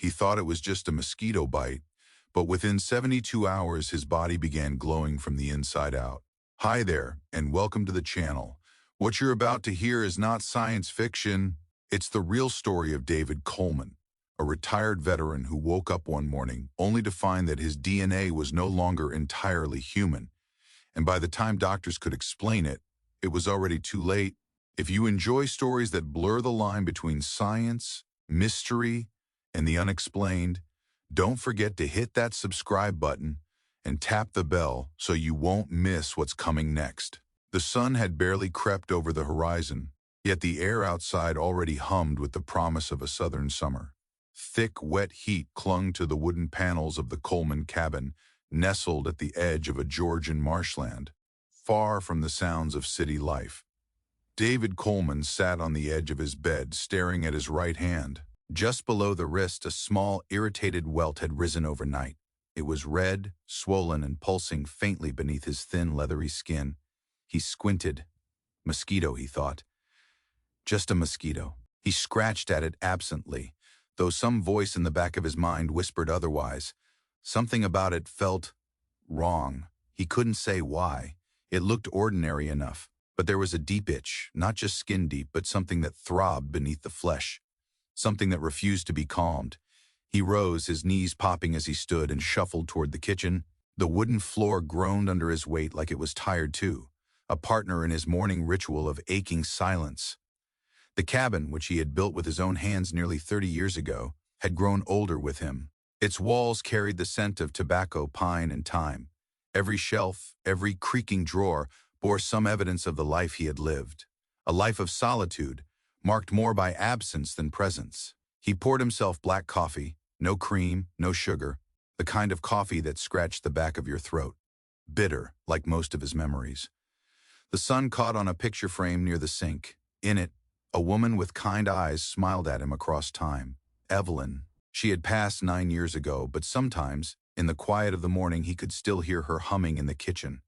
He thought it was just a mosquito bite, but within 72 hours his body began glowing from the inside out. Hi there, and welcome to the channel. What you're about to hear is not science fiction. It's the real story of David Coleman, a retired veteran who woke up one morning only to find that his DNA was no longer entirely human. And by the time doctors could explain it, it was already too late. If you enjoy stories that blur the line between science, mystery, and the unexplained, don't forget to hit that subscribe button and tap the bell so you won't miss what's coming next. The sun had barely crept over the horizon, yet the air outside already hummed with the promise of a southern summer. Thick, wet heat clung to the wooden panels of the Coleman cabin, nestled at the edge of a Georgian marshland, far from the sounds of city life. David Coleman sat on the edge of his bed, staring at his right hand. Just below the wrist, a small, irritated welt had risen overnight. It was red, swollen, and pulsing faintly beneath his thin, leathery skin. He squinted. Mosquito, he thought. Just a mosquito. He scratched at it absently, though some voice in the back of his mind whispered otherwise. Something about it felt wrong. He couldn't say why. It looked ordinary enough, but there was a deep itch, not just skin deep, but something that throbbed beneath the flesh, something that refused to be calmed. He rose, his knees popping as he stood, and shuffled toward the kitchen. The wooden floor groaned under his weight like it was tired too, a partner in his morning ritual of aching silence. The cabin, which he had built with his own hands nearly 30 years ago, had grown older with him. Its walls carried the scent of tobacco, pine, and thyme. Every shelf, every creaking drawer bore some evidence of the life he had lived, a life of solitude, marked more by absence than presence. He poured himself black coffee, no cream, no sugar, the kind of coffee that scratched the back of your throat, bitter like most of his memories. The sun caught on a picture frame near the sink. In it, a woman with kind eyes smiled at him across time. Evelyn. She had passed 9 years ago, but sometimes, in the quiet of the morning, he could still hear her humming in the kitchen.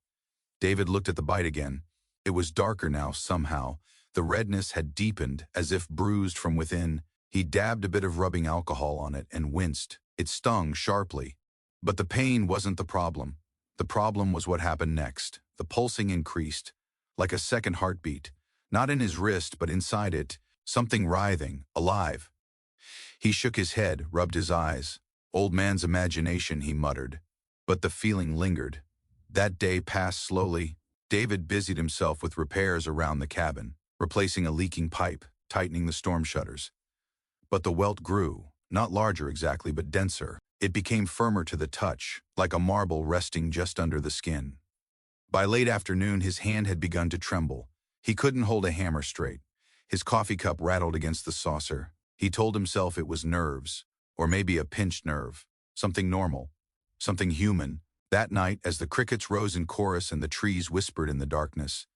David looked at the bite again. It was darker now somehow. The redness had deepened, as if bruised from within. He dabbed a bit of rubbing alcohol on it and winced. It stung sharply. But the pain wasn't the problem. The problem was what happened next. The pulsing increased, like a second heartbeat. Not in his wrist, but inside it, something writhing, alive. He shook his head, rubbed his eyes. Old man's imagination, he muttered. But the feeling lingered. That day passed slowly. David busied himself with repairs around the cabin, replacing a leaking pipe, tightening the storm shutters. But the welt grew, not larger exactly, but denser. It became firmer to the touch, like a marble resting just under the skin. By late afternoon, his hand had begun to tremble. He couldn't hold a hammer straight. His coffee cup rattled against the saucer. He told himself it was nerves, or maybe a pinched nerve, something normal, something human. That night, as the crickets rose in chorus and the trees whispered in the darkness,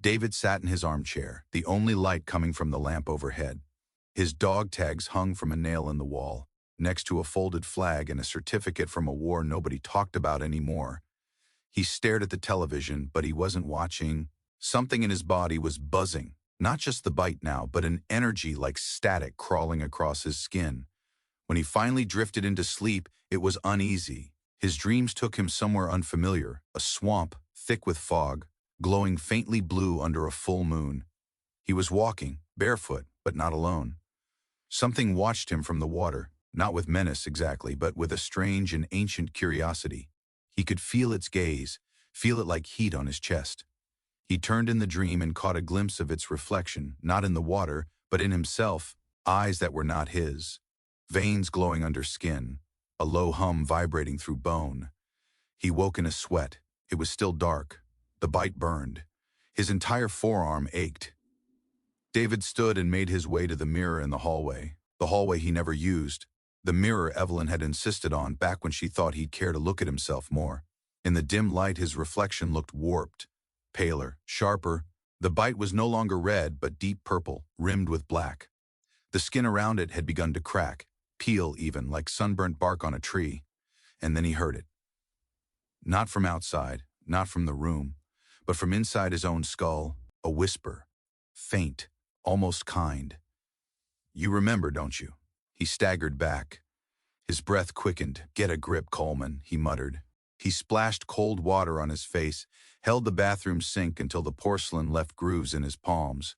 David sat in his armchair, the only light coming from the lamp overhead. His dog tags hung from a nail in the wall, next to a folded flag and a certificate from a war nobody talked about anymore. He stared at the television, but he wasn't watching. Something in his body was buzzing, not just the bite now, but an energy like static crawling across his skin. When he finally drifted into sleep, it was uneasy. His dreams took him somewhere unfamiliar, a swamp, thick with fog, glowing faintly blue under a full moon. He was walking, barefoot, but not alone. Something watched him from the water, not with menace exactly, but with a strange and ancient curiosity. He could feel its gaze, feel it like heat on his chest. He turned in the dream and caught a glimpse of its reflection, not in the water, but in himself, eyes that were not his, veins glowing under skin, a low hum vibrating through bone. He woke in a sweat. It was still dark. The bite burned. His entire forearm ached. David stood and made his way to the mirror in the hallway he never used, the mirror Evelyn had insisted on back when she thought he'd care to look at himself more. In the dim light, his reflection looked warped, paler, sharper. The bite was no longer red, but deep purple, rimmed with black. The skin around it had begun to crack, peel even, like sunburnt bark on a tree. And then he heard it. Not from outside, not from the room, but from inside his own skull, a whisper, faint, almost kind. "You remember, don't you?" He staggered back. His breath quickened. "Get a grip, Coleman," he muttered. He splashed cold water on his face, held the bathroom sink until the porcelain left grooves in his palms.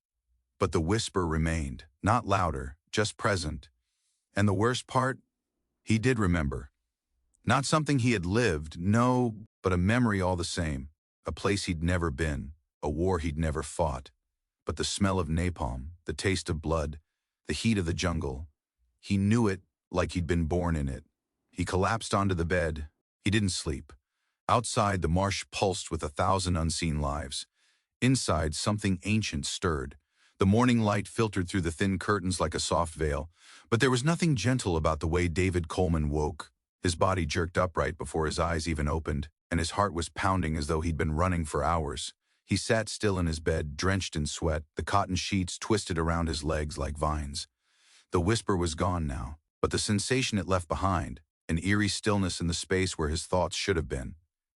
But the whisper remained, not louder, just present. And the worst part? He did remember. Not something he had lived, no, but a memory all the same. A place he'd never been, a war he'd never fought. But the smell of napalm, the taste of blood, the heat of the jungle, he knew it like he'd been born in it. He collapsed onto the bed. He didn't sleep. Outside, the marsh pulsed with 1,000 unseen lives. Inside, something ancient stirred. The morning light filtered through the thin curtains like a soft veil, but there was nothing gentle about the way David Coleman woke. His body jerked upright before his eyes even opened, and his heart was pounding as though he'd been running for hours. He sat still in his bed, drenched in sweat, the cotton sheets twisted around his legs like vines. The whisper was gone now, but the sensation it left behind, an eerie stillness in the space where his thoughts should have been,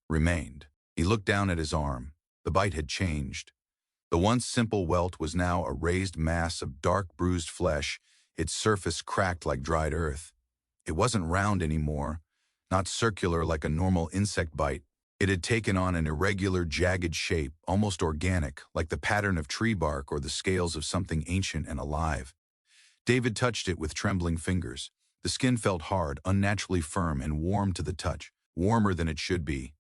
remained. He looked down at his arm. The bite had changed. The once simple welt was now a raised mass of dark, bruised flesh, its surface cracked like dried earth. It wasn't round anymore, not circular like a normal insect bite. It had taken on an irregular, jagged shape, almost organic, like the pattern of tree bark or the scales of something ancient and alive. David touched it with trembling fingers. The skin felt hard, unnaturally firm, and warm to the touch, warmer than it should be.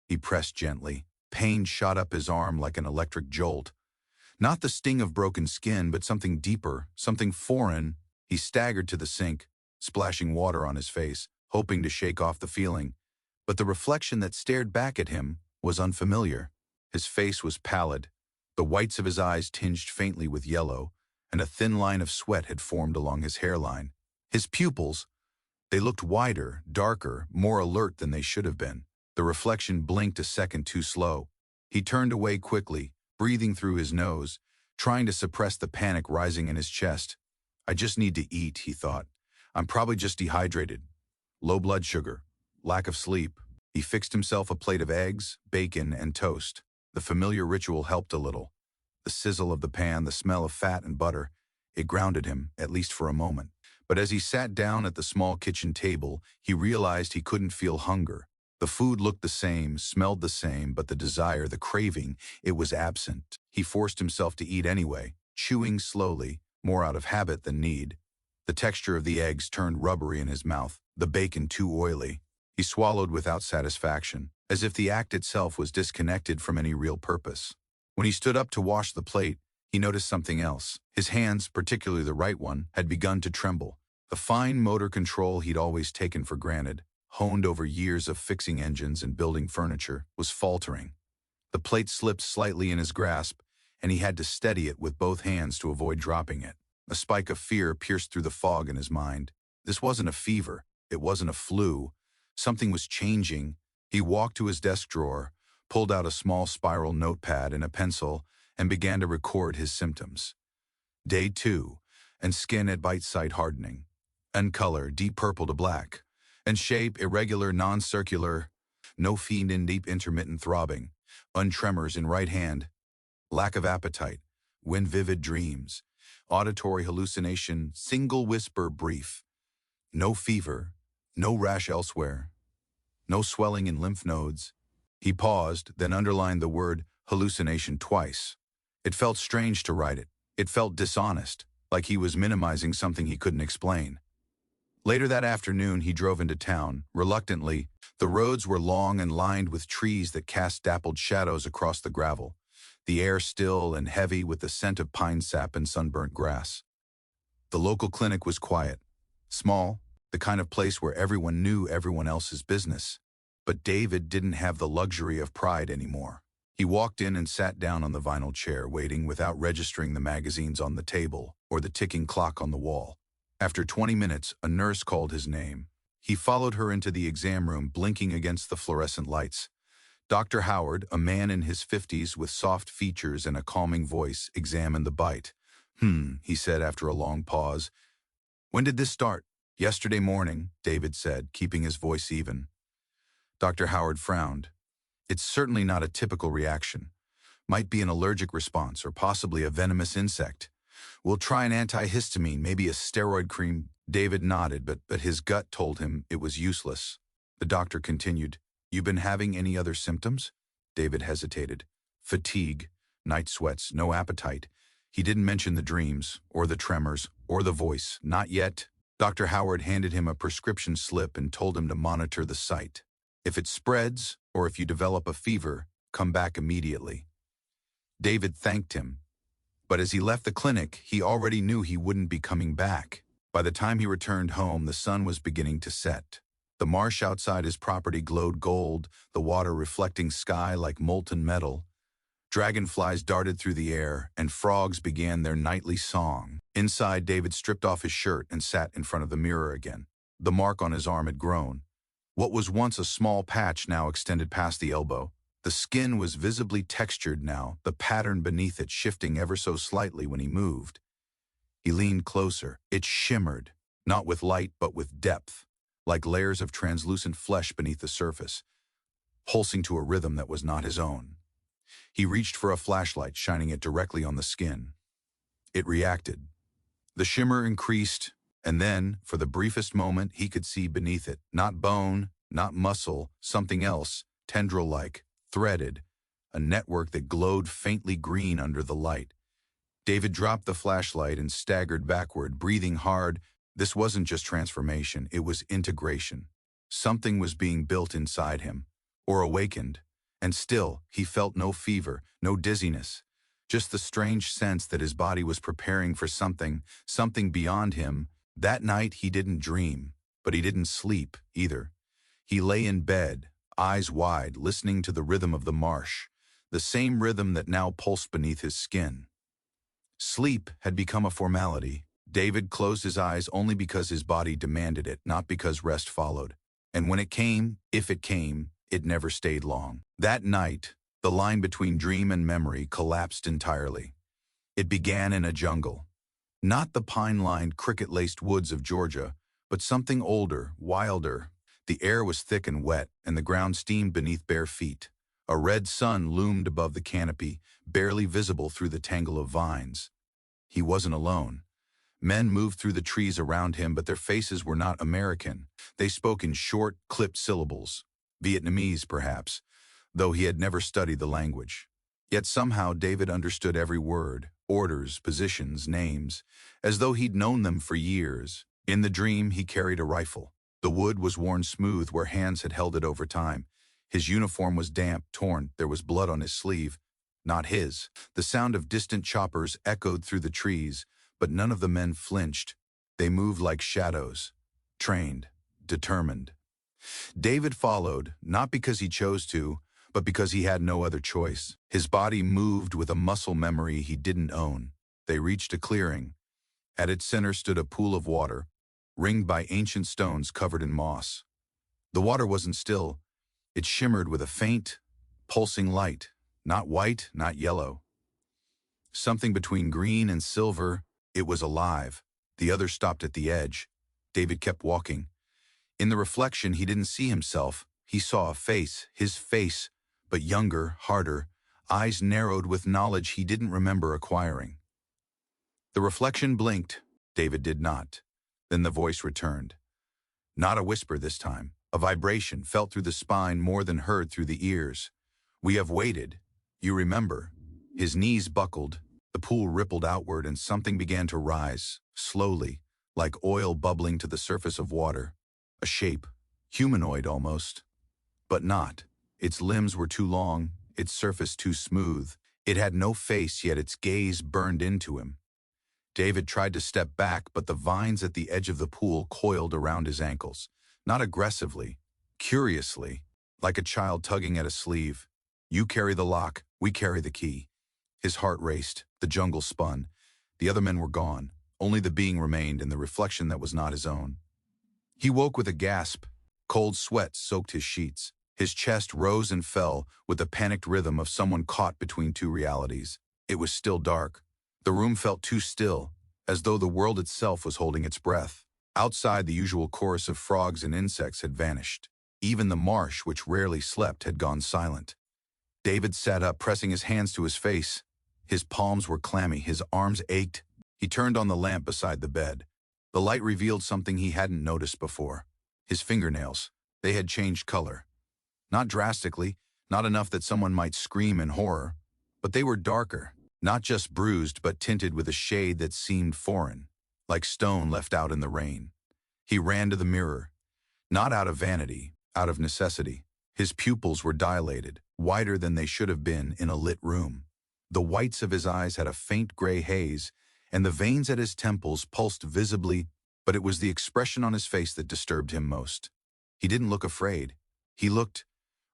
He pressed gently. Pain shot up his arm like an electric jolt. Not the sting of broken skin, but something deeper, something foreign. He staggered to the sink, splashing water on his face, hoping to shake off the feeling. But the reflection that stared back at him was unfamiliar. His face was pallid, the whites of his eyes tinged faintly with yellow, and a thin line of sweat had formed along his hairline. His pupils, they looked wider, darker, more alert than they should have been. The reflection blinked a second too slow. He turned away quickly, breathing through his nose, trying to suppress the panic rising in his chest. "I just need to eat," he thought. "I'm probably just dehydrated. Low blood sugar. Lack of sleep." He fixed himself a plate of eggs, bacon, and toast. The familiar ritual helped a little. The sizzle of the pan, the smell of fat and butter, it grounded him, at least for a moment. But as he sat down at the small kitchen table, he realized he couldn't feel hunger. The food looked the same, smelled the same, but the desire, the craving, it was absent. He forced himself to eat anyway, chewing slowly, more out of habit than need. The texture of the eggs turned rubbery in his mouth, the bacon too oily. He swallowed without satisfaction, as if the act itself was disconnected from any real purpose. When he stood up to wash the plate, he noticed something else. His hands, particularly the right one, had begun to tremble. The fine motor control he'd always taken for granted, honed over years of fixing engines and building furniture, was faltering. The plate slipped slightly in his grasp, and he had to steady it with both hands to avoid dropping it. A spike of fear pierced through the fog in his mind. This wasn't a fever. It wasn't a flu. Something was changing. He walked to his desk drawer, pulled out a small spiral notepad and a pencil, and began to record his symptoms. Day 2, and skin at bite site hardening. And color, deep purple to black. And shape, irregular, non-circular. No feed in deep intermittent throbbing. Untremors in right hand. Lack of appetite. When vivid dreams. Auditory hallucination, single whisper brief. No fever. No rash elsewhere. No swelling in lymph nodes. He paused, then underlined the word hallucination twice. It felt strange to write it. It felt dishonest, like he was minimizing something he couldn't explain. Later that afternoon, he drove into town, reluctantly. The roads were long and lined with trees that cast dappled shadows across the gravel, the air still and heavy with the scent of pine sap and sunburnt grass. The local clinic was quiet, small, the kind of place where everyone knew everyone else's business. But David didn't have the luxury of pride anymore. He walked in and sat down on the vinyl chair, waiting without registering the magazines on the table or the ticking clock on the wall. After 20 minutes, a nurse called his name. He followed her into the exam room, blinking against the fluorescent lights. Dr. Howard, a man in his 50s with soft features and a calming voice, examined the bite. He said after a long pause. "When did this start?" "Yesterday morning," David said, keeping his voice even. Dr. Howard frowned. "It's certainly not a typical reaction. Might be an allergic response or possibly a venomous insect. We'll try an antihistamine, maybe a steroid cream." David nodded, but his gut told him it was useless. The doctor continued, "You been having any other symptoms?" David hesitated. Fatigue, night sweats, no appetite. He didn't mention the dreams, or the tremors, or the voice. Not yet. Dr. Howard handed him a prescription slip and told him to monitor the site. If it spreads, or if you develop a fever, come back immediately. David thanked him. But as he left the clinic, he already knew he wouldn't be coming back. By the time he returned home, the sun was beginning to set. The marsh outside his property glowed gold, the water reflecting sky like molten metal. Dragonflies darted through the air, and frogs began their nightly song. Inside, David stripped off his shirt and sat in front of the mirror again. The mark on his arm had grown. What was once a small patch now extended past the elbow. The skin was visibly textured now, the pattern beneath it shifting ever so slightly when he moved. He leaned closer. It shimmered, not with light but with depth, like layers of translucent flesh beneath the surface, pulsing to a rhythm that was not his own. He reached for a flashlight, shining it directly on the skin. It reacted. The shimmer increased, and then, for the briefest moment, he could see beneath it, not bone, not muscle, something else, tendril-like, threaded, a network that glowed faintly green under the light. David dropped the flashlight and staggered backward, breathing hard. This wasn't just transformation, it was integration. Something was being built inside him, or awakened. And still, he felt no fever, no dizziness, just the strange sense that his body was preparing for something beyond him. That night he didn't dream, but he didn't sleep either. He lay in bed, eyes wide, listening to the rhythm of the marsh, the same rhythm that now pulsed beneath his skin. Sleep had become a formality. David closed his eyes only because his body demanded it, not because rest followed. And when it came, if it came, it never stayed long. That night, the line between dream and memory collapsed entirely. It began in a jungle. Not the pine-lined, cricket-laced woods of Georgia, but something older, wilder. The air was thick and wet, and the ground steamed beneath bare feet. A red sun loomed above the canopy, barely visible through the tangle of vines. He wasn't alone. Men moved through the trees around him, but their faces were not American. They spoke in short, clipped syllables. Vietnamese, perhaps, though he had never studied the language. Yet somehow David understood every word, orders, positions, names, as though he'd known them for years. In the dream, he carried a rifle. The wood was worn smooth where hands had held it over time. His uniform was damp, torn. There was blood on his sleeve. Not his. The sound of distant choppers echoed through the trees, but none of the men flinched. They moved like shadows, trained, determined. David followed, not because he chose to, but because he had no other choice. His body moved with a muscle memory he didn't own. They reached a clearing. At its center stood a pool of water, ringed by ancient stones covered in moss. The water wasn't still. It shimmered with a faint, pulsing light, not white, not yellow. Something between green and silver. It was alive. The other stopped at the edge. David kept walking. In the reflection, he didn't see himself. He saw a face, his face, but younger, harder, eyes narrowed with knowledge he didn't remember acquiring. The reflection blinked. David did not. Then the voice returned. Not a whisper this time. A vibration felt through the spine more than heard through the ears. We have waited. You remember. His knees buckled. The pool rippled outward and something began to rise, slowly, like oil bubbling to the surface of water. A shape, humanoid almost. But not. Its limbs were too long, its surface too smooth. It had no face, yet its gaze burned into him. David tried to step back, but the vines at the edge of the pool coiled around his ankles. Not aggressively, curiously, like a child tugging at a sleeve. You carry the lock, we carry the key. His heart raced, the jungle spun. The other men were gone. Only the being remained in the reflection that was not his own. He woke with a gasp. Cold sweat soaked his sheets. His chest rose and fell with the panicked rhythm of someone caught between two realities. It was still dark. The room felt too still, as though the world itself was holding its breath. Outside, the usual chorus of frogs and insects had vanished. Even the marsh, which rarely slept, had gone silent. David sat up, pressing his hands to his face. His palms were clammy, his arms ached. He turned on the lamp beside the bed. The light revealed something he hadn't noticed before. His fingernails. They had changed color. Not drastically, not enough that someone might scream in horror, but they were darker, not just bruised but tinted with a shade that seemed foreign, like stone left out in the rain. He ran to the mirror, not out of vanity, out of necessity. His pupils were dilated, wider than they should have been in a lit room. The whites of his eyes had a faint gray haze, and the veins at his temples pulsed visibly, but it was the expression on his face that disturbed him most. He didn't look afraid. He looked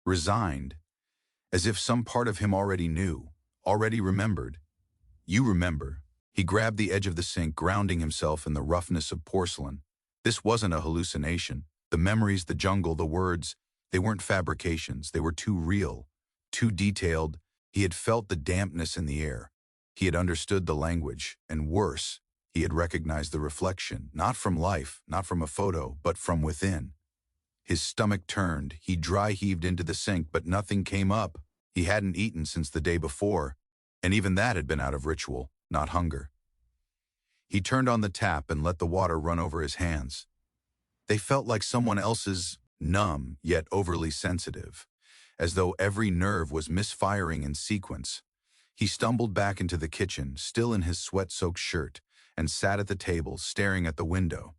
resigned, as if some part of him already knew, already remembered. You remember. He grabbed the edge of the sink, grounding himself in the roughness of porcelain. This wasn't a hallucination. The memories, the jungle, the words, they weren't fabrications. They were too real, too detailed. He had felt the dampness in the air. He had understood the language, and worse, he had recognized the reflection, not from life, not from a photo, but from within. His stomach turned. He dry-heaved into the sink, but nothing came up. He hadn't eaten since the day before, and even that had been out of ritual, not hunger. He turned on the tap and let the water run over his hands. They felt like someone else's, numb yet overly sensitive, as though every nerve was misfiring in sequence. He stumbled back into the kitchen, still in his sweat-soaked shirt, and sat at the table, staring at the window.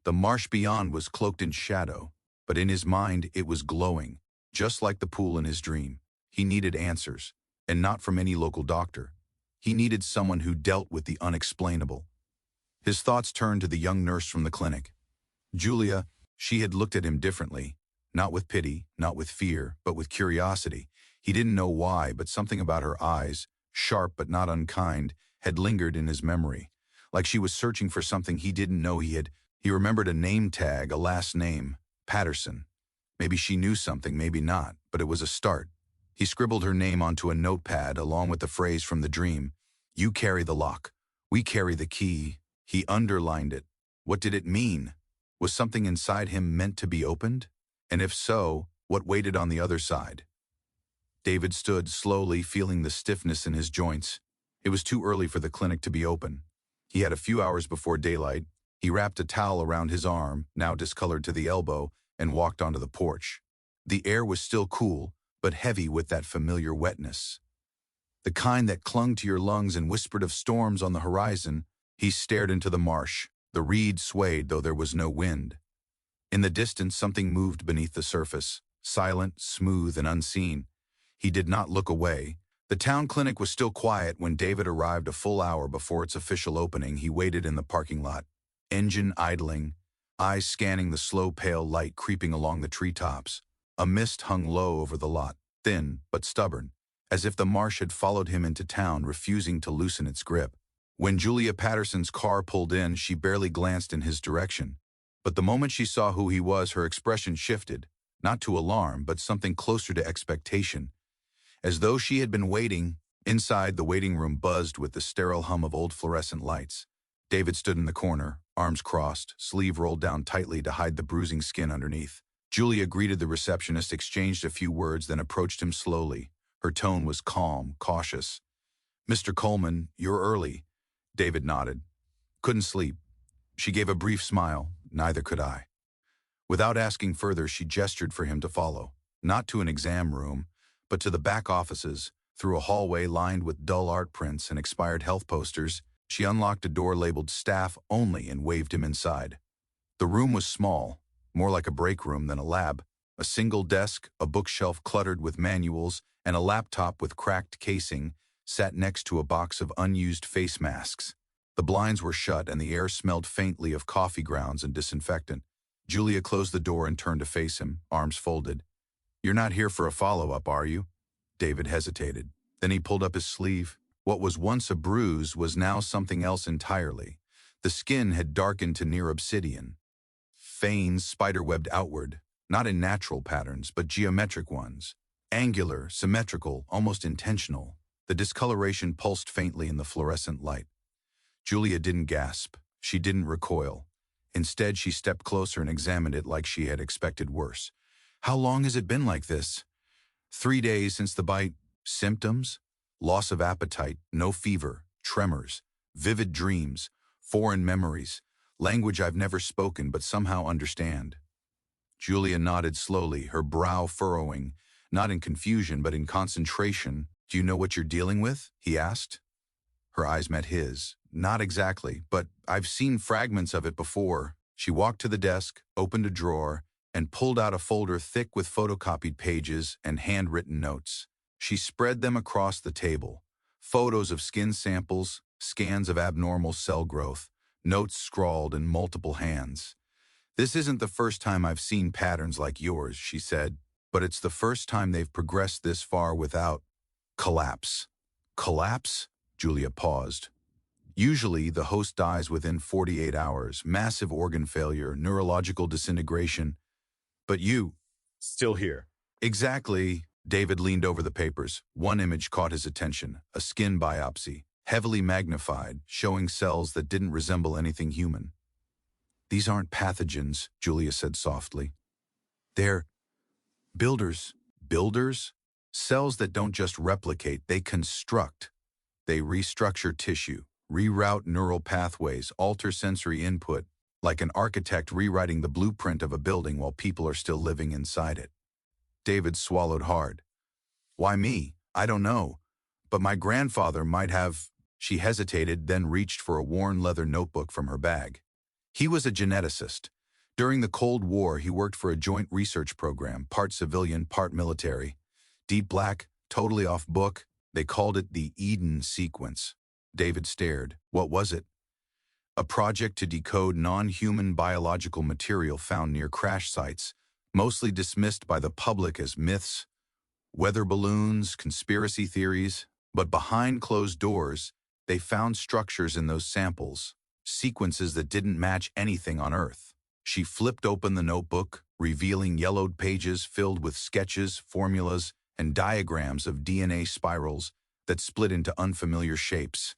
The marsh beyond was cloaked in shadow, but in his mind it was glowing, just like the pool in his dream. He needed answers, and not from any local doctor. He needed someone who dealt with the unexplainable. His thoughts turned to the young nurse from the clinic. Julia, she had looked at him differently, not with pity, not with fear, but with curiosity. He didn't know why, but something about her eyes, sharp but not unkind, had lingered in his memory, like she was searching for something he didn't know he had. He remembered a name tag, a last name, Patterson. Maybe she knew something, maybe not, but it was a start. He scribbled her name onto a notepad along with the phrase from the dream, "You carry the lock. We carry the key." He underlined it. What did it mean? Was something inside him meant to be opened? And if so, what waited on the other side? David stood slowly, feeling the stiffness in his joints. It was too early for the clinic to be open. He had a few hours before daylight. He wrapped a towel around his arm, now discolored to the elbow, and walked onto the porch. The air was still cool, but heavy with that familiar wetness. The kind that clung to your lungs and whispered of storms on the horizon. He stared into the marsh. The reeds swayed, though there was no wind. In the distance, something moved beneath the surface, silent, smooth, and unseen. He did not look away. The town clinic was still quiet when David arrived a full hour before its official opening. He waited in the parking lot, engine idling, eyes scanning the slow pale light creeping along the treetops. A mist hung low over the lot, thin but stubborn, as if the marsh had followed him into town, refusing to loosen its grip. When Julia Patterson's car pulled in, she barely glanced in his direction. But the moment she saw who he was, her expression shifted, not to alarm, but something closer to expectation. As though she had been waiting, inside the waiting room buzzed with the sterile hum of old fluorescent lights. David stood in the corner, arms crossed, sleeve rolled down tightly to hide the bruising skin underneath. Julia greeted the receptionist, exchanged a few words, then approached him slowly. Her tone was calm, cautious. "Mr. Coleman, you're early." David nodded. "Couldn't sleep." She gave a brief smile. "Neither could I." Without asking further, she gestured for him to follow, not to an exam room, but to the back offices. Through a hallway lined with dull art prints and expired health posters, she unlocked a door labeled "Staff Only" and waved him inside. The room was small, more like a break room than a lab. A single desk, a bookshelf cluttered with manuals, and a laptop with cracked casing sat next to a box of unused face masks. The blinds were shut and the air smelled faintly of coffee grounds and disinfectant. Julia closed the door and turned to face him, arms folded. "You're not here for a follow-up, are you?" David hesitated. Then he pulled up his sleeve. What was once a bruise was now something else entirely. The skin had darkened to near obsidian. Veins spiderwebbed outward, not in natural patterns, but geometric ones. Angular, symmetrical, almost intentional. The discoloration pulsed faintly in the fluorescent light. Julia didn't gasp. She didn't recoil. Instead, she stepped closer and examined it like she had expected worse. "How long has it been like this?" 3 days since the bite. Symptoms? Loss of appetite, no fever, tremors, vivid dreams, foreign memories, Language I've never spoken but somehow understand. Julia nodded slowly, her brow furrowing, not in confusion but in concentration. Do you know what you're dealing with? He asked. Her eyes met his. Not exactly, but I've seen fragments of it before. She walked to the desk, opened a drawer, and pulled out a folder thick with photocopied pages and handwritten notes. She spread them across the table. Photos of skin samples, scans of abnormal cell growth, notes scrawled in multiple hands. This isn't the first time I've seen patterns like yours, she said, but it's the first time they've progressed this far without collapse. Collapse? Julia paused. Usually, the host dies within 48 hours, massive organ failure, neurological disintegration. But you... Still here. Exactly. David leaned over the papers. One image caught his attention, a skin biopsy, heavily magnified, showing cells that didn't resemble anything human. These aren't pathogens, Julia said softly. They're builders. Builders? Cells that don't just replicate, they construct. They restructure tissue, reroute neural pathways, alter sensory input, like an architect rewriting the blueprint of a building while people are still living inside it. David swallowed hard. Why me? I don't know. But my grandfather might have... She hesitated, then reached for a worn leather notebook from her bag. He was a geneticist. During the Cold War, he worked for a joint research program, part civilian, part military. Deep black, totally off book. They called it the Eden sequence. David stared. What was it? A project to decode non-human biological material found near crash sites, mostly dismissed by the public as myths, weather balloons, conspiracy theories. But behind closed doors, they found structures in those samples, sequences that didn't match anything on Earth. She flipped open the notebook, revealing yellowed pages filled with sketches, formulas, and diagrams of DNA spirals that split into unfamiliar shapes.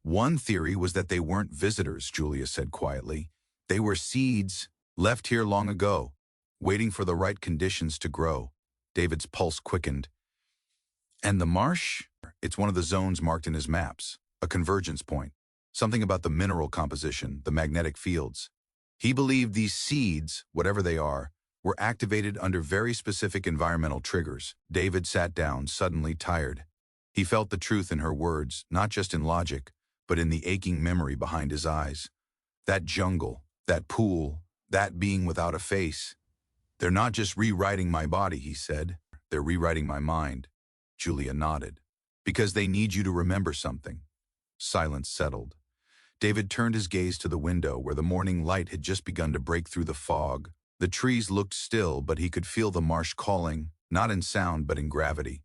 One theory was that they weren't visitors, Julia said quietly. They were seeds, left here long ago, waiting for the right conditions to grow. David's pulse quickened. And the marsh? It's one of the zones marked in his maps, a convergence point. Something about the mineral composition, the magnetic fields. He believed these seeds, whatever they are, were activated under very specific environmental triggers. David sat down, suddenly tired. He felt the truth in her words, not just in logic, but in the aching memory behind his eyes. That jungle, that pool, that being without a face. They're not just rewriting my body, he said. They're rewriting my mind. Julia nodded. Because they need you to remember something. Silence settled. David turned his gaze to the window where the morning light had just begun to break through the fog. The trees looked still, but he could feel the marsh calling, not in sound but in gravity.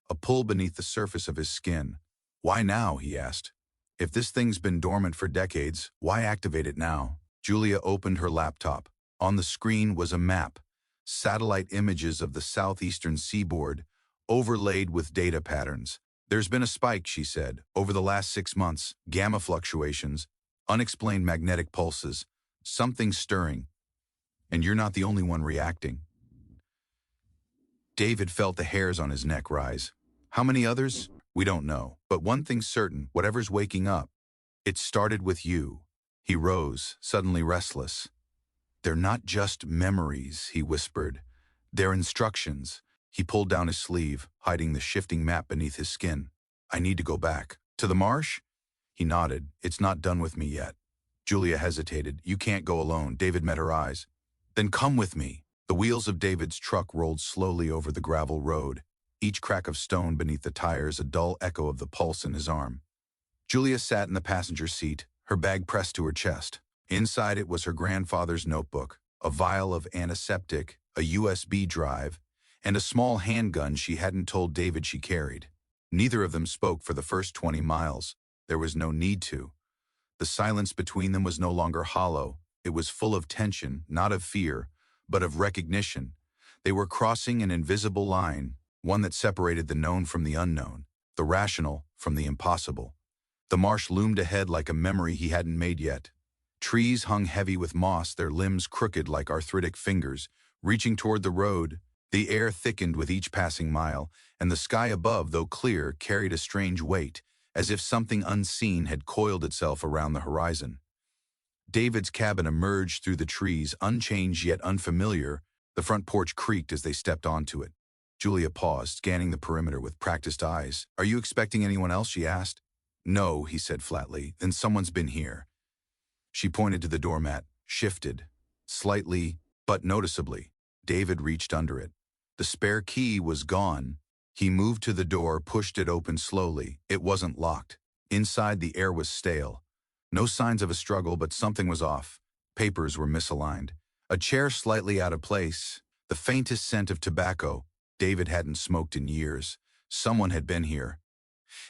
A pull beneath the surface of his skin. Why now, he asked. If this thing's been dormant for decades, why activate it now? Julia opened her laptop. On the screen was a map, satellite images of the southeastern seaboard, overlaid with data patterns. There's been a spike, she said, over the last 6 months. Gamma fluctuations, unexplained magnetic pulses, something stirring. And you're not the only one reacting. David felt the hairs on his neck rise. How many others? We don't know. But one thing's certain, whatever's waking up, it started with you. He rose, suddenly restless. They're not just memories, he whispered. They're instructions. He pulled down his sleeve, hiding the shifting map beneath his skin. I need to go back. To the marsh? He nodded. It's not done with me yet. Julia hesitated. You can't go alone. David met her eyes. Then come with me. The wheels of David's truck rolled slowly over the gravel road, each crack of stone beneath the tires a dull echo of the pulse in his arm. Julia sat in the passenger seat, her bag pressed to her chest. Inside it was her grandfather's notebook, a vial of antiseptic, a USB drive, and a small handgun she hadn't told David she carried. Neither of them spoke for the first 20 miles. There was no need to. The silence between them was no longer hollow. It was full of tension, not of fear, but of recognition. They were crossing an invisible line, one that separated the known from the unknown, the rational from the impossible. The marsh loomed ahead like a memory he hadn't made yet. Trees hung heavy with moss, their limbs crooked like arthritic fingers, reaching toward the road. The air thickened with each passing mile, and the sky above, though clear, carried a strange weight, as if something unseen had coiled itself around the horizon. David's cabin emerged through the trees, unchanged yet unfamiliar. The front porch creaked as they stepped onto it. Julia paused, scanning the perimeter with practiced eyes. "Are you expecting anyone else?" she asked. "No," he said flatly. "Then someone's been here." She pointed to the doormat, shifted, slightly but noticeably. David reached under it. The spare key was gone. He moved to the door, pushed it open slowly. It wasn't locked. Inside, the air was stale. No signs of a struggle, but something was off. Papers were misaligned. A chair slightly out of place. The faintest scent of tobacco. David hadn't smoked in years. Someone had been here,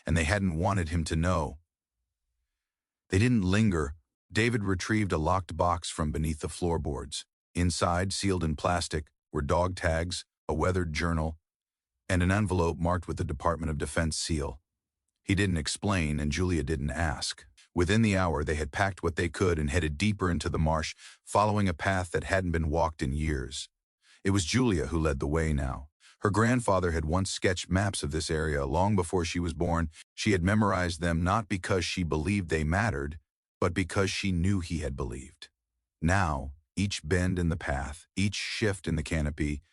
and they hadn't wanted him to know. They didn't linger. David retrieved a locked box from beneath the floorboards. Inside, sealed in plastic, were dog tags, a weathered journal, and an envelope marked with the Department of Defense seal. He didn't explain, and Julia didn't ask. Within the hour, they had packed what they could and headed deeper into the marsh, following a path that hadn't been walked in years. It was Julia who led the way now. Her grandfather had once sketched maps of this area long before she was born. She had memorized them not because she believed they mattered, but because she knew he had believed. Now, each bend in the path, each shift in the canopy,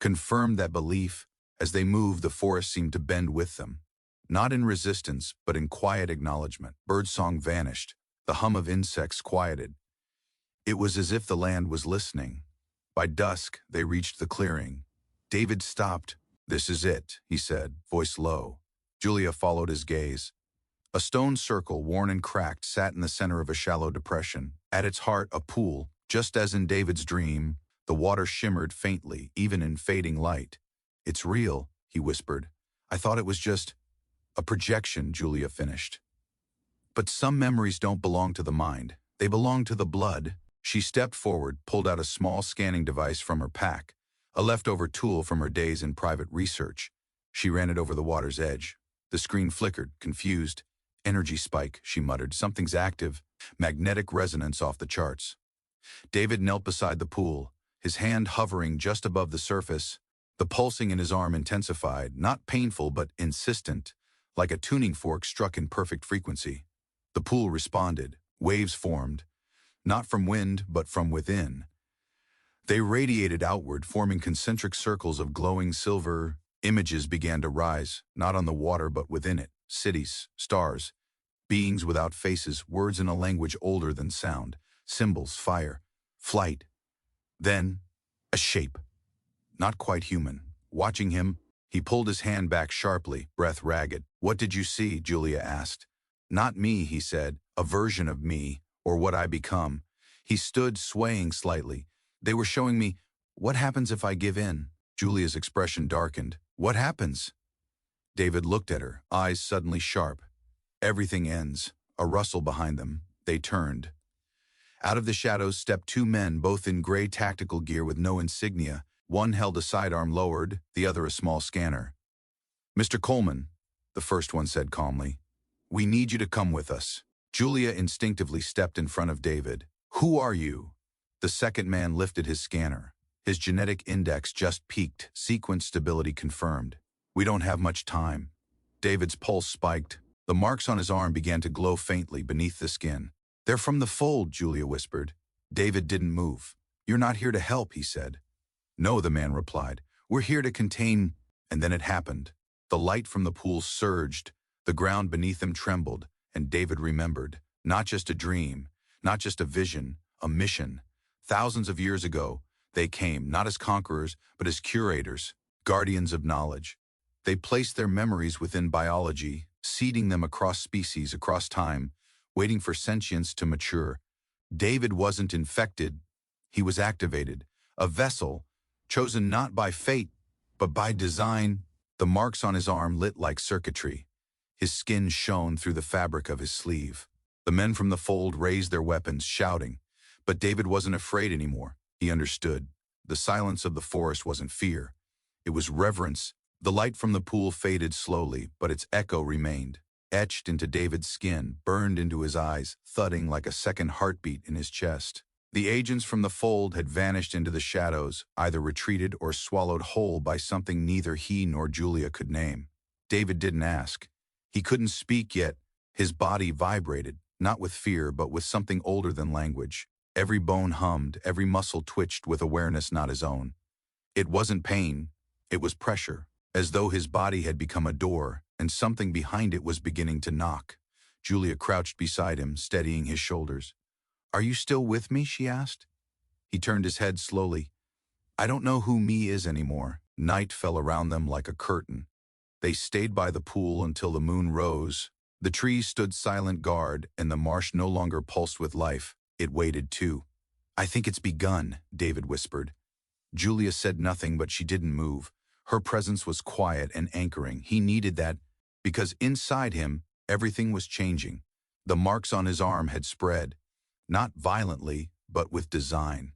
confirmed that belief. As they moved, the forest seemed to bend with them. Not in resistance, but in quiet acknowledgement. Birdsong vanished. The hum of insects quieted. It was as if the land was listening. By dusk, they reached the clearing. David stopped. "This is it," he said, voice low. Julia followed his gaze. A stone circle, worn and cracked, sat in the center of a shallow depression. At its heart, a pool. Just as in David's dream, the water shimmered faintly, even in fading light. "It's real," he whispered. "I thought it was just a projection," Julia finished. "But some memories don't belong to the mind. They belong to the blood." She stepped forward, pulled out a small scanning device from her pack, a leftover tool from her days in private research. She ran it over the water's edge. The screen flickered, confused. "Energy spike," she muttered. "Something's active. Magnetic resonance off the charts." David knelt beside the pool, his hand hovering just above the surface. The pulsing in his arm intensified, not painful but insistent, like a tuning fork struck in perfect frequency. The pool responded. Waves formed, not from wind but from within. They radiated outward, forming concentric circles of glowing silver. Images began to rise, not on the water but within it. Cities, stars, beings without faces, words in a language older than sound, symbols, fire, flight. Then, a shape. Not quite human. Watching him, he pulled his hand back sharply, breath ragged. "What did you see?" Julia asked. "Not me," he said. "A version of me, or what I become." He stood, swaying slightly. "They were showing me, what happens if I give in?" Julia's expression darkened. "What happens?" David looked at her, eyes suddenly sharp. "Everything ends." A rustle behind them. They turned. Out of the shadows stepped two men, both in gray tactical gear with no insignia. One held a sidearm lowered, the other a small scanner. "Mr. Coleman," the first one said calmly, "we need you to come with us." Julia instinctively stepped in front of David. "Who are you?" The second man lifted his scanner. His genetic index just peaked, sequence stability confirmed. "We don't have much time." David's pulse spiked. The marks on his arm began to glow faintly beneath the skin. "They're from the fold," Julia whispered. David didn't move. "You're not here to help," he said. "No," the man replied. "We're here to contain." And then it happened. The light from the pool surged. The ground beneath them trembled, and David remembered. Not just a dream, not just a vision, a mission. Thousands of years ago, they came, not as conquerors, but as curators, guardians of knowledge. They placed their memories within biology, seeding them across species, across time, waiting for sentience to mature. David wasn't infected. He was activated. A vessel, chosen not by fate, but by design. The marks on his arm lit like circuitry. His skin shone through the fabric of his sleeve. The men from the fold raised their weapons, shouting. But David wasn't afraid anymore. He understood. The silence of the forest wasn't fear. It was reverence. The light from the pool faded slowly, but its echo remained, etched into David's skin, burned into his eyes, thudding like a second heartbeat in his chest. The agents from the fold had vanished into the shadows, either retreated or swallowed whole by something neither he nor Julia could name. David didn't ask. He couldn't speak yet. His body vibrated, not with fear, but with something older than language. Every bone hummed, every muscle twitched with awareness not his own. It wasn't pain, it was pressure, as though his body had become a door, and something behind it was beginning to knock. Julia crouched beside him, steadying his shoulders. "Are you still with me?" she asked. He turned his head slowly. "I don't know who me is anymore." Night fell around them like a curtain. They stayed by the pool until the moon rose. The trees stood silent guard, and the marsh no longer pulsed with life. It waited too. "I think it's begun," David whispered. Julia said nothing, but she didn't move. Her presence was quiet and anchoring. He needed that because inside him, everything was changing. The marks on his arm had spread, not violently, but with design.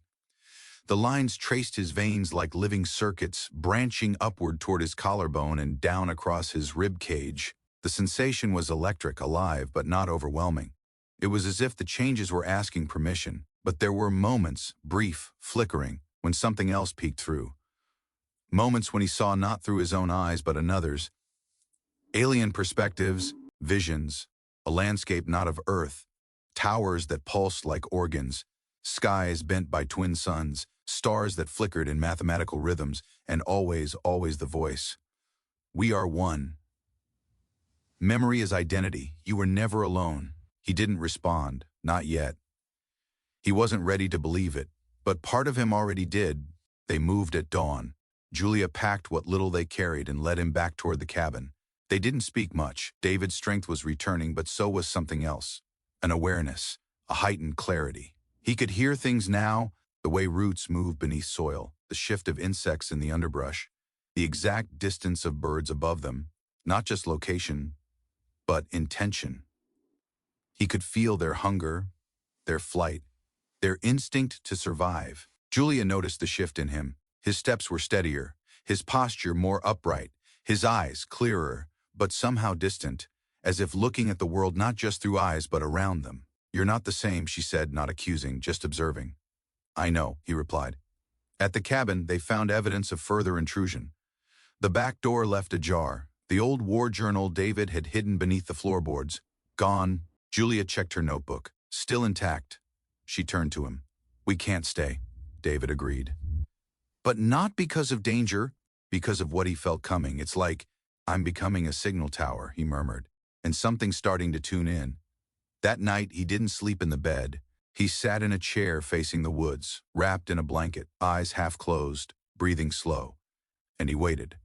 The lines traced his veins like living circuits, branching upward toward his collarbone and down across his rib cage. The sensation was electric, alive, but not overwhelming. It was as if the changes were asking permission, but there were moments, brief, flickering, when something else peeked through. Moments when he saw not through his own eyes but another's. Alien perspectives, visions, a landscape not of Earth, towers that pulsed like organs, skies bent by twin suns, stars that flickered in mathematical rhythms, and always, always the voice. "We are one. Memory is identity. You were never alone." He didn't respond, not yet. He wasn't ready to believe it, but part of him already did. They moved at dawn. Julia packed what little they carried and led him back toward the cabin. They didn't speak much. David's strength was returning, but so was something else. An awareness, a heightened clarity. He could hear things now, the way roots move beneath soil, the shift of insects in the underbrush, the exact distance of birds above them, not just location, but intention. He could feel their hunger, their flight, their instinct to survive. Julia noticed the shift in him. His steps were steadier, his posture more upright, his eyes clearer, but somehow distant, as if looking at the world not just through eyes but around them. "You're not the same," she said, not accusing, just observing. "I know," he replied. At the cabin, they found evidence of further intrusion. The back door left ajar. The old war journal David had hidden beneath the floorboards. Gone. Julia checked her notebook. Still intact. She turned to him. "We can't stay," David agreed. But not because of danger, because of what he felt coming. "It's like, I'm becoming a signal tower," he murmured, and something's starting to tune in. That night, he didn't sleep in the bed. He sat in a chair facing the woods, wrapped in a blanket, eyes half closed, breathing slow. And he waited.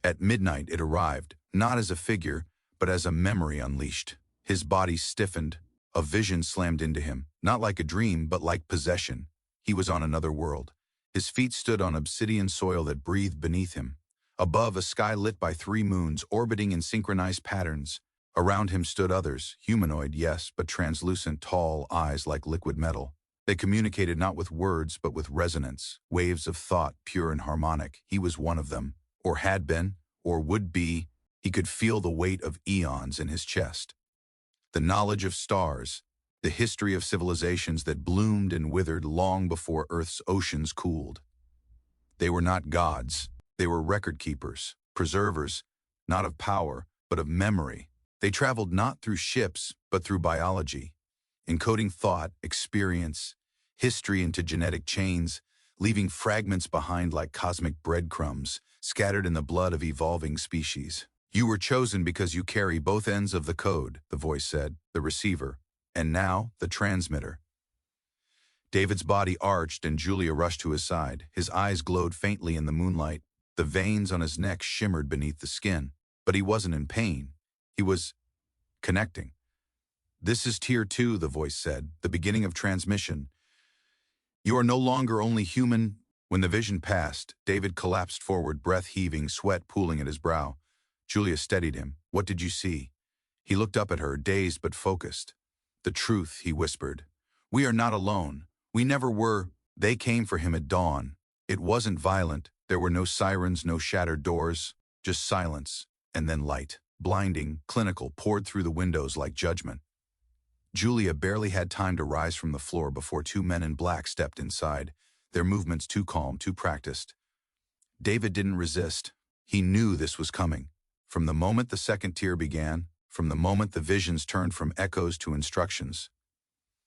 At midnight, it arrived, not as a figure, but as a memory unleashed. His body stiffened. A vision slammed into him, not like a dream, but like possession. He was on another world. His feet stood on obsidian soil that breathed beneath him. Above, a sky lit by 3 moons, orbiting in synchronized patterns. Around him stood others, humanoid, yes, but translucent, tall, eyes like liquid metal. They communicated not with words, but with resonance, waves of thought, pure and harmonic. He was one of them, or had been, or would be. He could feel the weight of eons in his chest. The knowledge of stars, the history of civilizations that bloomed and withered long before Earth's oceans cooled. They were not gods. They were record keepers, preservers, not of power, but of memory. They traveled not through ships, but through biology, encoding thought, experience, history into genetic chains, leaving fragments behind like cosmic breadcrumbs, scattered in the blood of evolving species. "You were chosen because you carry both ends of the code," the voice said, the receiver, and now the transmitter. David's body arched and Julia rushed to his side. His eyes glowed faintly in the moonlight. The veins on his neck shimmered beneath the skin. But he wasn't in pain. He was connecting. "This is Tier 2, the voice said, the beginning of transmission. You are no longer only human." When the vision passed, David collapsed forward, breath heaving, sweat pooling at his brow. Julia steadied him. "What did you see?" He looked up at her, dazed but focused. "The truth," he whispered. "We are not alone. We never were." They came for him at dawn. It wasn't violent. There were no sirens, no shattered doors, just silence, and then light. Blinding, clinical, poured through the windows like judgment. Julia barely had time to rise from the floor before 2 men in black stepped inside, their movements too calm, too practiced. David didn't resist. He knew this was coming. From the moment the second tier began, from the moment the visions turned from echoes to instructions.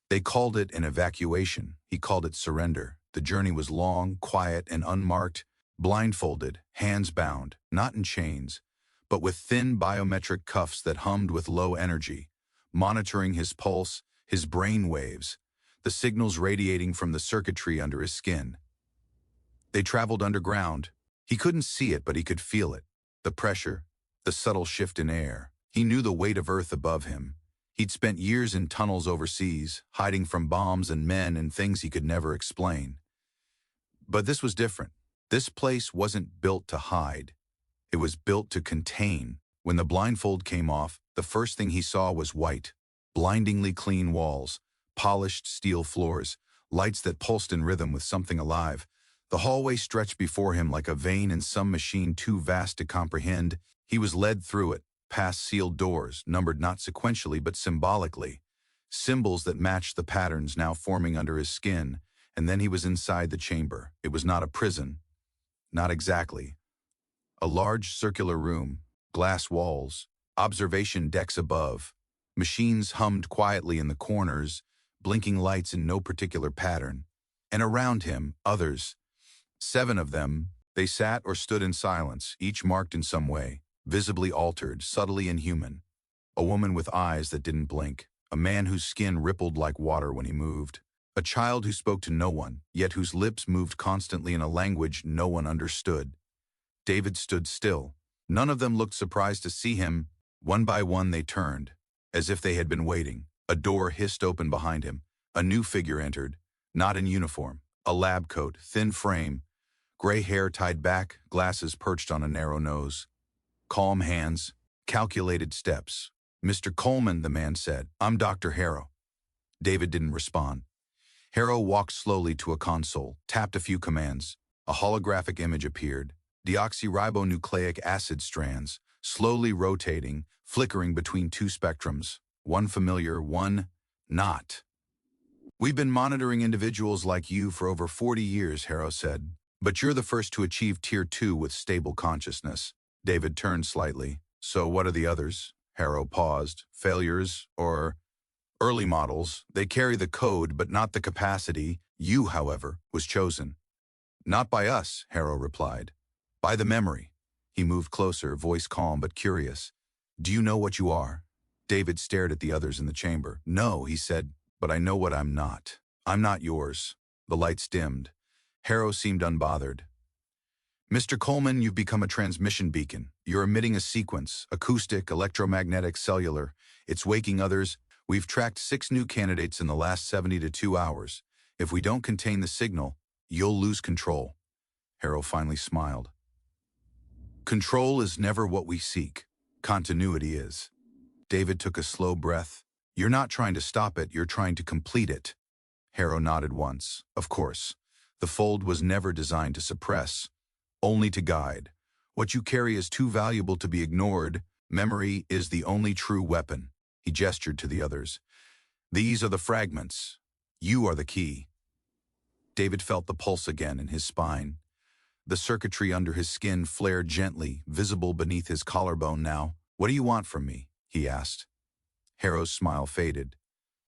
They called it an evacuation. He called it surrender. The journey was long, quiet, and unmarked, blindfolded, hands bound, not in chains, but with thin biometric cuffs that hummed with low energy, monitoring his pulse, his brain waves, the signals radiating from the circuitry under his skin. They traveled underground. He couldn't see it, but he could feel it. The pressure, the subtle shift in air. He knew the weight of Earth above him. He'd spent years in tunnels overseas, hiding from bombs and men and things he could never explain. But this was different. This place wasn't built to hide. It was built to contain. When the blindfold came off, the first thing he saw was white, blindingly clean walls, polished steel floors, lights that pulsed in rhythm with something alive. The hallway stretched before him like a vein in some machine too vast to comprehend. He was led through it, past sealed doors, numbered not sequentially but symbolically, symbols that matched the patterns now forming under his skin, and then he was inside the chamber. It was not a prison. Not exactly. A large circular room, glass walls, observation decks above. Machines hummed quietly in the corners, blinking lights in no particular pattern. And around him, others. 7 of them. They sat or stood in silence, each marked in some way, visibly altered, subtly inhuman. A woman with eyes that didn't blink. A man whose skin rippled like water when he moved. A child who spoke to no one, yet whose lips moved constantly in a language no one understood. David stood still. None of them looked surprised to see him. One by one they turned, as if they had been waiting. A door hissed open behind him. A new figure entered, not in uniform. A lab coat, thin frame, gray hair tied back, glasses perched on a narrow nose. Calm hands, calculated steps. "Mr. Coleman," the man said. "I'm Dr. Harrow." David didn't respond. Harrow walked slowly to a console, tapped a few commands. A holographic image appeared. Deoxyribonucleic acid strands, slowly rotating, flickering between 2 spectrums. One familiar, one not. "We've been monitoring individuals like you for over 40 years, Harrow said. But you're the first to achieve Tier 2 with stable consciousness." David turned slightly. "So what are the others?" Harrow paused. "Failures, or early models. They carry the code, but not the capacity. You, however, was chosen." "Not by us," Harrow replied. "By the memory." He moved closer, voice calm but curious. "Do you know what you are?" David stared at the others in the chamber. "No," he said, "but I know what I'm not. I'm not yours." The lights dimmed. Harrow seemed unbothered. "Mr. Coleman, you've become a transmission beacon. You're emitting a sequence, acoustic, electromagnetic, cellular. It's waking others. We've tracked 6 new candidates in the last 72 hours. If we don't contain the signal, you'll lose control." Harrow finally smiled. "Control is never what we seek. Continuity is." David took a slow breath. "You're not trying to stop it, you're trying to complete it." Harrow nodded once. "Of course. The fold was never designed to suppress, only to guide. What you carry is too valuable to be ignored. Memory is the only true weapon." He gestured to the others. "These are the fragments. You are the key." David felt the pulse again in his spine. The circuitry under his skin flared gently, visible beneath his collarbone now. "What do you want from me?" he asked. Harrow's smile faded.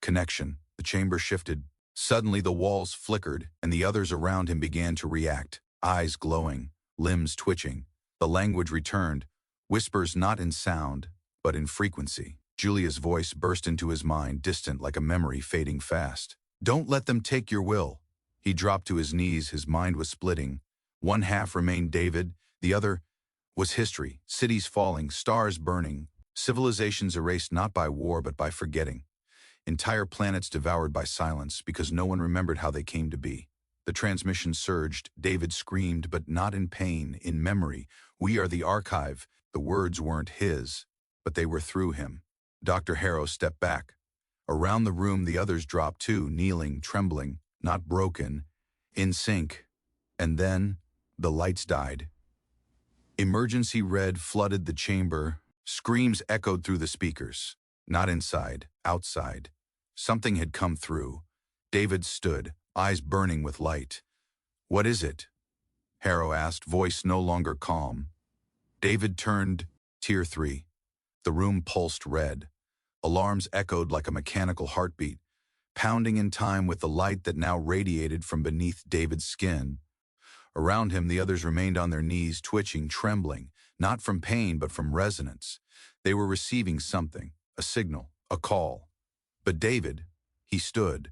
"Connection." The chamber shifted. Suddenly the walls flickered, and the others around him began to react, eyes glowing, limbs twitching. The language returned, whispers not in sound, but in frequency. Julia's voice burst into his mind, distant like a memory fading fast. "Don't let them take your will." He dropped to his knees, his mind was splitting. One half remained David, the other was history, cities falling, stars burning, civilizations erased not by war but by forgetting. Entire planets devoured by silence because no one remembered how they came to be. The transmission surged. David screamed, but not in pain, in memory. "We are the archive." The words weren't his, but they were through him. Dr. Harrow stepped back. Around the room the others dropped too, kneeling, trembling, not broken, in sync. And then the lights died. Emergency red flooded the chamber. Screams echoed through the speakers. Not inside, outside. Something had come through. David stood, eyes burning with light. "What is it?" Harrow asked, voice no longer calm. David turned. "Tier 3. The room pulsed red. Alarms echoed like a mechanical heartbeat, pounding in time with the light that now radiated from beneath David's skin. Around him, the others remained on their knees, twitching, trembling, not from pain but from resonance. They were receiving something, a signal, a call. But David, he stood.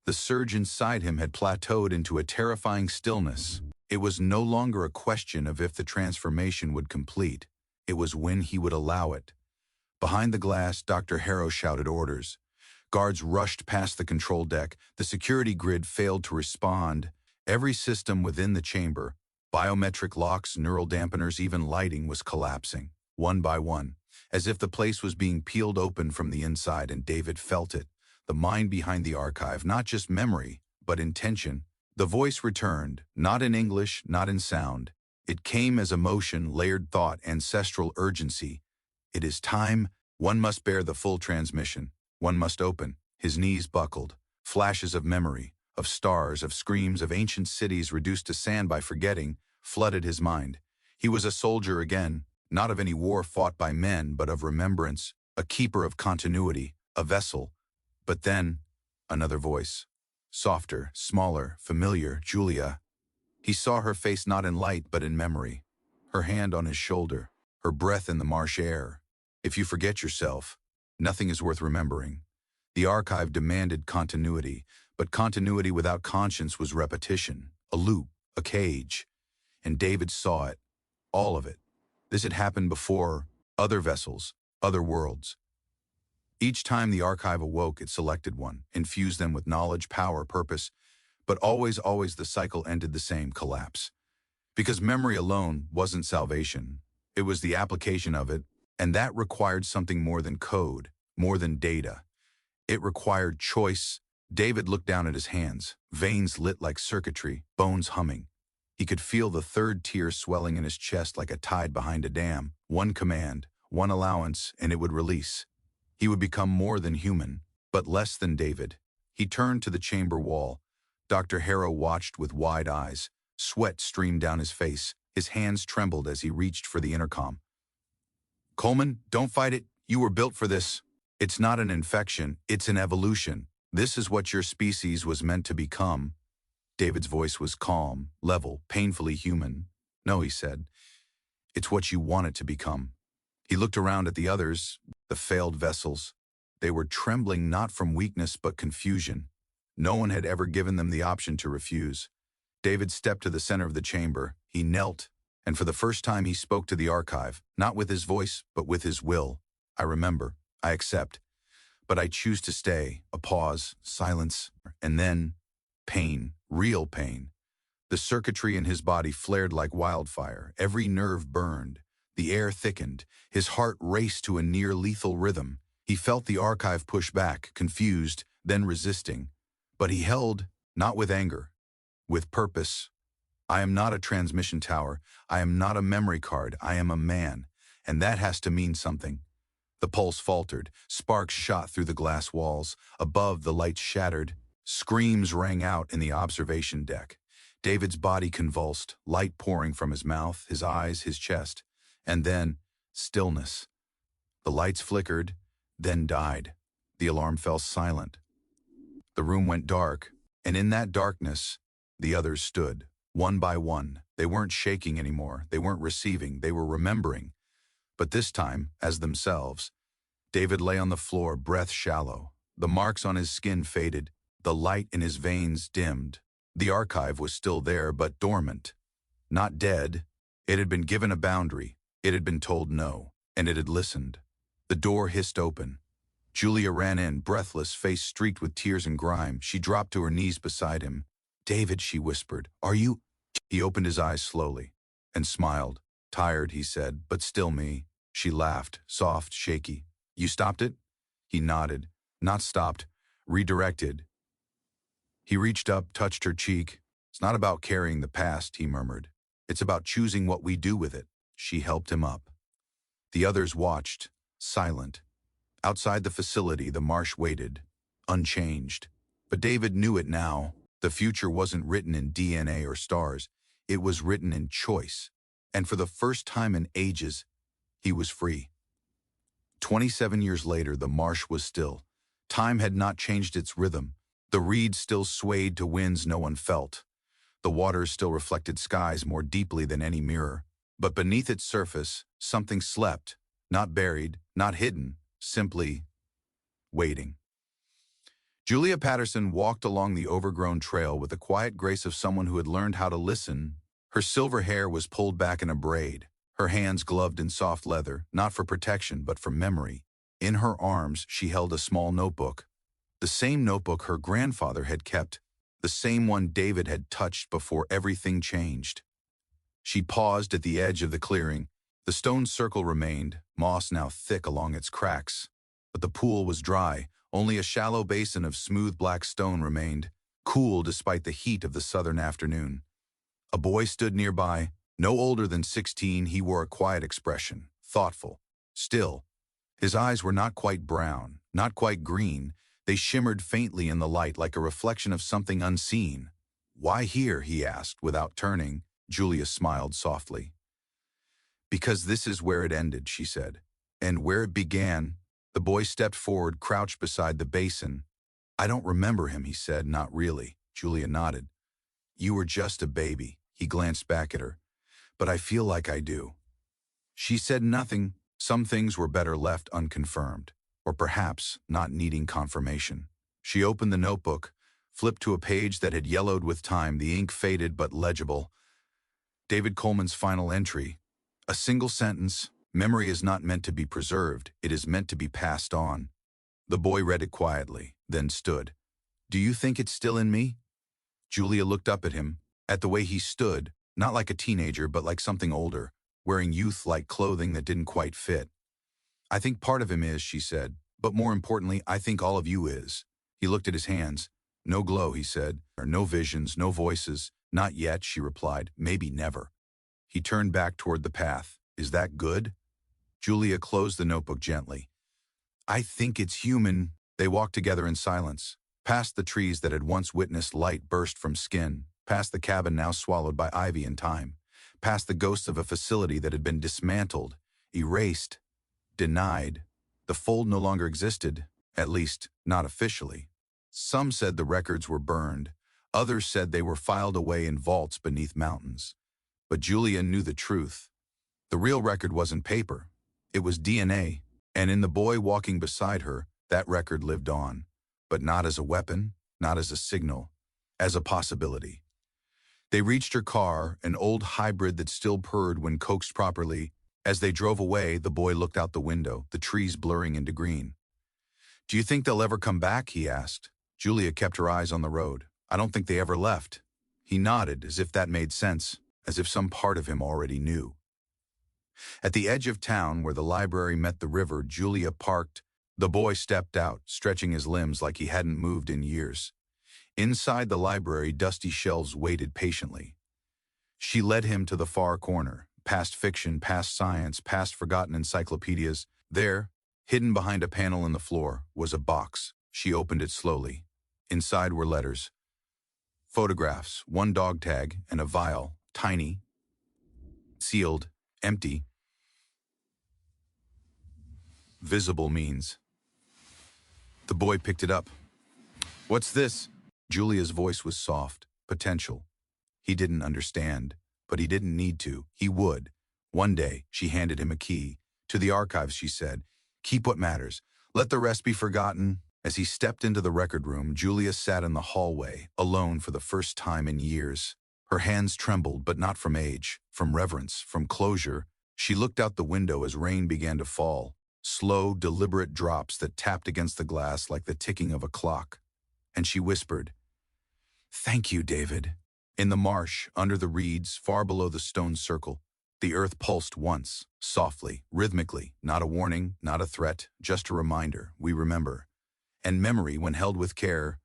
The surge inside him had plateaued into a terrifying stillness. It was no longer a question of if the transformation would complete. It was when he would allow it. Behind the glass, Dr. Harrow shouted orders. Guards rushed past the control deck. The security grid failed to respond. Every system within the chamber, biometric locks, neural dampeners, even lighting, was collapsing, one by one, as if the place was being peeled open from the inside, and David felt it. The mind behind the archive, not just memory, but intention. The voice returned, not in English, not in sound. It came as emotion, layered thought, ancestral urgency. It is time. One must bear the full transmission. One must open. His knees buckled. Flashes of memory, of stars, of screams, of ancient cities reduced to sand by forgetting, flooded his mind. He was a soldier again, not of any war fought by men, but of remembrance, a keeper of continuity, a vessel. But then, another voice. Softer, smaller, familiar, Julia. He saw her face not in light, but in memory. Her hand on his shoulder, her breath in the marsh air. If you forget yourself, nothing is worth remembering. The archive demanded continuity, but continuity without conscience was repetition, a loop, a cage. And David saw it, all of it. This had happened before, other vessels, other worlds. Each time the archive awoke, it selected one, infused them with knowledge, power, purpose, but always the cycle ended the same, collapse. Because memory alone wasn't salvation. It was the application of it, and that required something more than code, more than data. It required choice. David looked down at his hands, veins lit like circuitry, bones humming. He could feel the third tier swelling in his chest like a tide behind a dam. One command, one allowance, and it would release. He would become more than human, but less than David. He turned to the chamber wall. Dr. Harrow watched with wide eyes. Sweat streamed down his face. His hands trembled as he reached for the intercom. Coleman, don't fight it. You were built for this. It's not an infection, it's an evolution. This is what your species was meant to become. David's voice was calm, level, painfully human. No, he said. It's what you want it to become. He looked around at the others, the failed vessels. They were trembling not from weakness but confusion. No one had ever given them the option to refuse. David stepped to the center of the chamber. He knelt, and for the first time he spoke to the archive, not with his voice, but with his will. I remember. I accept. But I choose to stay. A pause, silence, and then pain, real pain. The circuitry in his body flared like wildfire. Every nerve burned. The air thickened. His heart raced to a near-lethal rhythm. He felt the archive push back, confused, then resisting. But he held, not with anger, with purpose. I am not a transmission tower. I am not a memory card. I am a man. And that has to mean something. The pulse faltered. Sparks shot through the glass walls. Above, the lights shattered. Screams rang out in the observation deck. David's body convulsed, light pouring from his mouth, his eyes, his chest. And then, stillness. The lights flickered, then died. The alarm fell silent. The room went dark, and in that darkness, the others stood, one by one. They weren't shaking anymore. They weren't receiving. They were remembering. But this time, as themselves. David lay on the floor, breath shallow. The marks on his skin faded. The light in his veins dimmed. The archive was still there, but dormant. Not dead. It had been given a boundary. It had been told no, and it had listened. The door hissed open. Julia ran in, breathless, face streaked with tears and grime. She dropped to her knees beside him. David, she whispered, are you? He opened his eyes slowly and smiled. Tired, he said, but still me. She laughed, soft, shaky. You stopped it? He nodded. Not stopped, redirected. He reached up, touched her cheek. It's not about carrying the past, he murmured. It's about choosing what we do with it. She helped him up. The others watched, silent. Outside the facility, the marsh waited, unchanged. But David knew it now. The future wasn't written in DNA or stars. It was written in choice. And for the first time in ages, he was free. 27 years later, the marsh was still. Time had not changed its rhythm. The reeds still swayed to winds no one felt. The waters still reflected skies more deeply than any mirror. But beneath its surface, something slept, not buried, not hidden, simply waiting. Julia Patterson walked along the overgrown trail with the quiet grace of someone who had learned how to listen. Her silver hair was pulled back in a braid, her hands gloved in soft leather, not for protection but for memory. In her arms, she held a small notebook. The same notebook her grandfather had kept, the same one David had touched before everything changed. She paused at the edge of the clearing. The stone circle remained, moss now thick along its cracks. But the pool was dry. Only a shallow basin of smooth black stone remained, cool despite the heat of the southern afternoon. A boy stood nearby. No older than 16, he wore a quiet expression, thoughtful, still. His eyes were not quite brown, not quite green. They shimmered faintly in the light like a reflection of something unseen. "Why here?" he asked, without turning. Julia smiled softly. "Because this is where it ended," she said. "And where it began." The boy stepped forward, crouched beside the basin. "I don't remember him," he said. "Not really." Julia nodded. "You were just a baby." He glanced back at her. "But I feel like I do." She said nothing. Some things were better left unconfirmed, or perhaps not needing confirmation. She opened the notebook, flipped to a page that had yellowed with time, the ink faded but legible. David Coleman's final entry. A single sentence. "Memory is not meant to be preserved, it is meant to be passed on." The boy read it quietly, then stood. "Do you think it's still in me?" Julia looked up at him, at the way he stood, not like a teenager but like something older, wearing youth-like clothing that didn't quite fit. "I think part of him is," she said, "but more importantly, I think all of you is." He looked at his hands. "No glow," he said. "No visions, no voices." "Not yet," she replied. "Maybe never." He turned back toward the path. "Is that good?" Julia closed the notebook gently. "I think it's human." They walked together in silence, past the trees that had once witnessed light burst from skin, past the cabin now swallowed by ivy and time, past the ghosts of a facility that had been dismantled, erased, denied. The fold no longer existed, at least not officially. Some said the records were burned. Others said they were filed away in vaults beneath mountains. But Julia knew the truth. The real record wasn't paper. It was DNA, and in the boy walking beside her, that record lived on. But not as a weapon, not as a signal, as a possibility. They reached her car, an old hybrid that still purred when coaxed properly. As they drove away, the boy looked out the window, the trees blurring into green. "Do you think they'll ever come back?" he asked. Julia kept her eyes on the road. "I don't think they ever left." He nodded, as if that made sense, as if some part of him already knew. At the edge of town, where the library met the river, Julia parked. The boy stepped out, stretching his limbs like he hadn't moved in years. Inside the library, dusty shelves waited patiently. She led him to the far corner, past fiction, past science, past forgotten encyclopedias. There, hidden behind a panel in the floor, was a box. She opened it slowly. Inside were letters, photographs, one dog tag, and a vial, tiny, sealed, empty. Visible means. The boy picked it up. "What's this?" Julia's voice was soft, potential. He didn't understand, but he didn't need to. He would. One day, she handed him a key. "To the archives," she said. "Keep what matters. Let the rest be forgotten." As he stepped into the record room, Julia sat in the hallway, alone for the first time in years. Her hands trembled, but not from age, from reverence, from closure. She looked out the window as rain began to fall, slow, deliberate drops that tapped against the glass like the ticking of a clock. And she whispered, "Thank you, David." In the marsh, under the reeds, far below the stone circle, the earth pulsed once, softly, rhythmically, not a warning, not a threat, just a reminder. We remember. And memory, when held with care,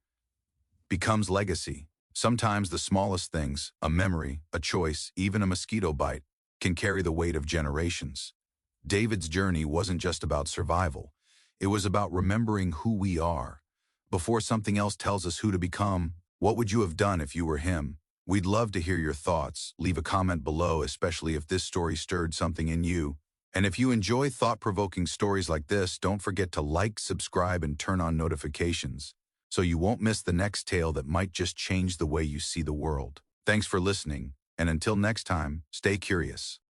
becomes legacy. Sometimes the smallest things, a memory, a choice, even a mosquito bite, can carry the weight of generations. David's journey wasn't just about survival. It was about remembering who we are. Before something else tells us who to become, what would you have done if you were him? We'd love to hear your thoughts. Leave a comment below, especially if this story stirred something in you. And if you enjoy thought-provoking stories like this, don't forget to like, subscribe, and turn on notifications so you won't miss the next tale that might just change the way you see the world. Thanks for listening, and until next time, stay curious.